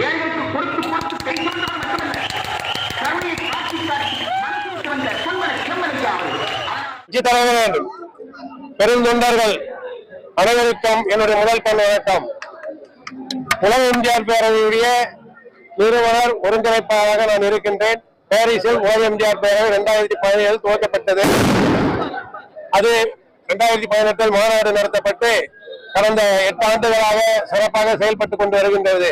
ஏழைக்கு கொடுத்து கொடுத்து கை சொல்வது மட்டுமல்ல, கருணையை காட்சி காட்சி மனசுக்கு வந்த கட்சி தலைவர் பெருந்தொண்டர்கள் அனைவருக்கும் என்னுடைய முதல் பணி வணக்கம். உலக எம்ஜிஆர் பேரவையுடைய நிறுவனர் ஒருங்கிணைப்பாளராக நான் இருக்கின்றேன். பாரிஸில் உலக எம்ஜிஆர் பேரவை 2017 துவக்கப்பட்டது. அது 2018 மாநாடு நடத்தப்பட்டு கடந்த 8 ஆண்டுகளாக சிறப்பாக செயல்பட்டுக் கொண்டு வருகின்றது.